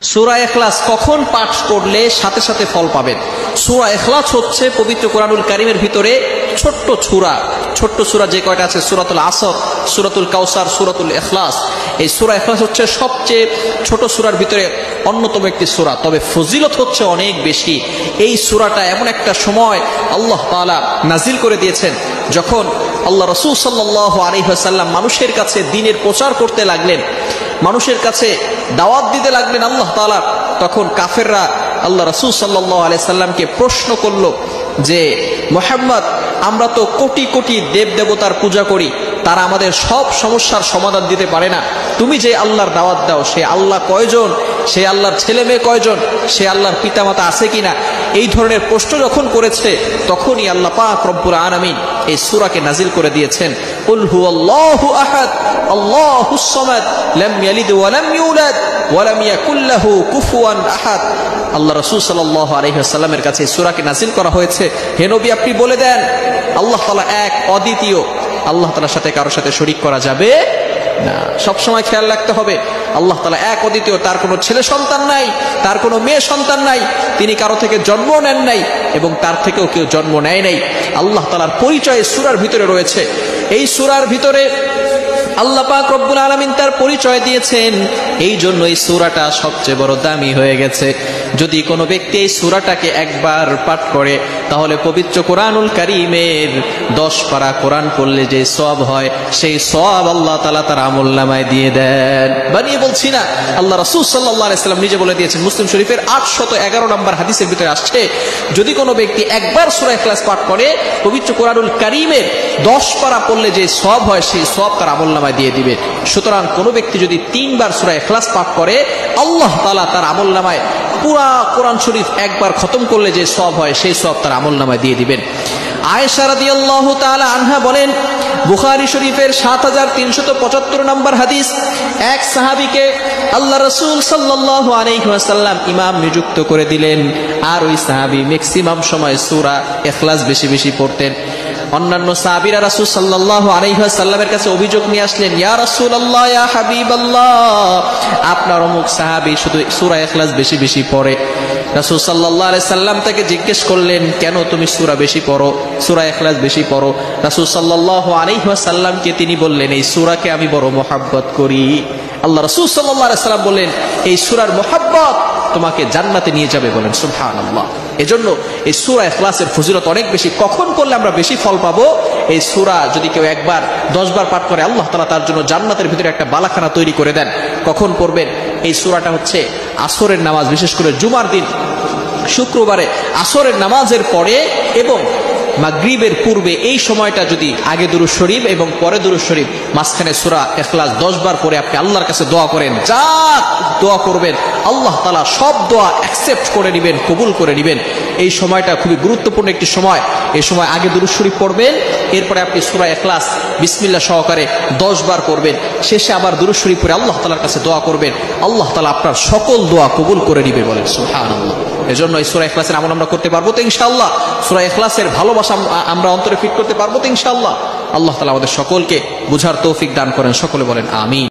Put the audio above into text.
সূরা ইখলাস কখন পাঠ করলে সাথে সাথে ফল পাবেন? সূরা ইখলাস হচ্ছে পবিত্র কোরআনুল কারীমের ভিতরে ছোট্ট সূরা যে কয়টা আছে, সূরাতুল আসর, সূরাতুল কাউসার, সূরাতুল ইখলাস। এই সূরা ইখলাস হচ্ছে সবচেয়ে ছোট সূরার ভিতরে অন্যতম একটি সূরা, তবে ফজিলত হচ্ছে অনেক বেশি। এই সূরাটা এমন একটা সময় আল্লাহ তাআলা নাজিল করে দিয়েছেন যখন আল্লাহ রাসূল সাল্লাল্লাহু আলাইহি ওয়াসাল্লাম মানুষের কাছে দ্বীনের প্রচার করতে লাগলেন, মানুষের কাছে দাওয়াত দিতে লাগলেন আল্লাহ তাআলা। তখন কাফেররা আল্লাহ রাসূল সাল্লাল্লাহু আলাইহি সাল্লামকে প্রশ্ন করলো যে, মুহাম্মদ, আমরা তো কোটি কোটি দেব দেবতার পূজা করি, তারা আমাদের সব সমস্যার সমাধান দিতে পারে না। তুমি যে আল্লাহর দাওয়াত দাও, সে আল্লাহ কয়জন? সে আল্লাহর ছেলে মেয়ে কয়জন? সে আল্লাহর পিতামাতা আছে কিনা? এই ধরনের প্রশ্ন যখন করেছে, তখনই আল্লাহ পাক রব্বুল আলামিন এই সূরাকে নাজিল করে দিয়েছেন। কুল হুয়াল্লাহু আহাদ আল্লাহুস সামাদ লাম ইয়ালিদ ওয়া লাম ইউলাদ ওয়া লাম ইয়াকুল লাহু কুফুয়ান আহাদ। আল্লাহ রাসূল সাল্লাল্লাহু আলাইহি ওয়াসাল্লামের কাছে এই সূরাকে নাজিল করা হয়েছে, হে নবী আপনি বলে দেন, আল্লাহ তাআলা এক, অদ্বিতীয়। আল্লাহ তাআলার সাথে কারোর সাথে শরীক করা যাবে না। সবসময় খেয়াল রাখতে হবে, আল্লাহ তাআলা এক, অদ্বিতীয়। তার কোনো ছেলে সন্তান নাই, তার কোনো মেয়ে সন্তান নাই, তিনি কারো থেকে জন্ম নেন নাই এবং তার থেকেও কেউ জন্ম নেয় নাই। আল্লাহ তাআলার পরিচয় সূরার ভিতরে রয়েছে। এই সূরার ভিতরে আল্লাহ পাক রব্বুল আলামিন তার পরিচয় দিয়েছেন, এই জন্য এই সূরাটা সবচেয়ে বড় দামি হয়ে গেছে। যদি কোনো ব্যক্তি এই সূরাটাকে একবার পাঠ করে, তাহলে পবিত্র কোরআনুল কারীমের 10 পারা কোরআন পড়লে যে সওয়াব হয়, সেই সওয়াব আল্লাহ তাআলা তার আমলনামায় দিয়ে দেন। বানিয়ে বলছি না, আল্লাহ রাসূল সাল্লাল্লাহু আলাইহি সাল্লাম নিজে বলে দিয়েছেন। মুসলিম শরীফের 811 নম্বর হাদিসের ভিতরে আসছে, যদি কোনো ব্যক্তি একবার সূরা ইখলাস পাঠ করে, পবিত্র কোরআনুল কারীমের 10 পারা পড়লে যে সওয়াব হয়, সেই সওয়াব তার আমলনামায় দিয়ে দিবে। সুতরাং কোনো ব্যক্তি যদি 3 বার সূরা ইখলাস পাঠ করে, আল্লাহ তাআলা তার আমলনামায় পুরা কোরআন শরীফ একবার খতম করলে যে সওয়াব হয়, সেই সওয়াব তার আমলনামায় দিয়ে দিবেন। আয়েশা রাদিয়াল্লাহু তাআলা আনহা বলেন, বুখারী শরীফের 7375 নম্বর হাদিস, এক সাহাবীকে আল্লাহ রাসূল সাল্লাল্লাহু আলাইহি ওয়াসাল্লাম ইমাম নিযুক্ত করে দিলেন, আর ওই সাহাবী ম্যাক্সিমাম সময় সূরা ইখলাস বেশি বেশি পড়তেন। অন্যান্য সাহাবীরা রাসূল সাল্লাল্লাহু আলাইহি ওয়াসাল্লামের কাছে অভিযোগ নিয়ে আসলেন, ইয়া রাসূলুল্লাহ, ইয়া হাবিবাল্লাহ, আপনার অমুক সাহাবী শুধু সূরা ইখলাস বেশি বেশি পড়ে। রাসূল সাল্লাল্লাহু আলাইহি সাল্লাম তাকে জিজ্ঞেস করলেন, কেন তুমি সূরা বেশি পড়ো, সূরা ইখলাস বেশি পড়ো? রাসূল সাল্লাল্লাহু আলাইহি ওয়াসাল্লামকে তিনি বললেন, এই সূরাকে আমি বড় মহব্বত করি। আল্লাহ রাসূল সাল্লাল্লাহু আলাইহি সাল্লাম বললেন, এই সূরার মহব্বত তোমাকে জান্নাতে নিয়ে যাবে। বলেন সুবহানাল্লাহ। এজন্য এই সূরা ইখলাসের ফজিলত অনেক বেশি। কখন করলে আমরা বেশি ফল পাবো? এই সূরা যদি কেউ একবার 10 বার পাঠ করে, আল্লাহ তাআলা তার জন্য জান্নাতের ভিতরে একটা বালাখানা তৈরি করে দেন। কখন পড়বেন? এই সূরাটা হচ্ছে আসরের নামাজ, বিশেষ করে জুমার দিন, শুক্রবারে আসরের নামাজের পরে এবং মাগরিবের পূর্বে, এই সময়টা যদি আগে দুরূদ শরীফ এবং পরে দুরূদ শরীফ, মাঝখানে সূরা ইখলাস 10 বার পরে আপনি আল্লাহর কাছে দোয়া করেন, যা দোয়া করবেন আল্লাহ তাআলা সব দোয়া অ্যাকসেপ্ট করে নেবেন, কবুল করে নেবেন। এই সময়টা খুবই গুরুত্বপূর্ণ একটি সময়। এই সময় আগে দুরূদ শরীফ পড়বেন, এরপরে আপনি সূরা ইখলাস বিসমিল্লাহ সহকারে 10 বার পড়বেন, শেষে আবার দুরূদ শরীফ পড়ে আল্লাহ তাআলার কাছে দোয়া করবেন, আল্লাহ তাআলা আপনার সকল দোয়া কবুল করে নেবে। বলেন সুবহানাল্লাহ। এজন্য এই সূরা ইখলাসের আমল আমরা করতে পারবো তো ইনশাআল্লাহ? সূরা ইখলাসের ভালোবাসা আমরা অন্তরে ফিট করতে পারবো তো ইনশাআল্লাহ? আল্লাহ তাআলা আমাদের সকলকে বুঝার তৌফিক দান করেন। সকলে বলেন আমিন।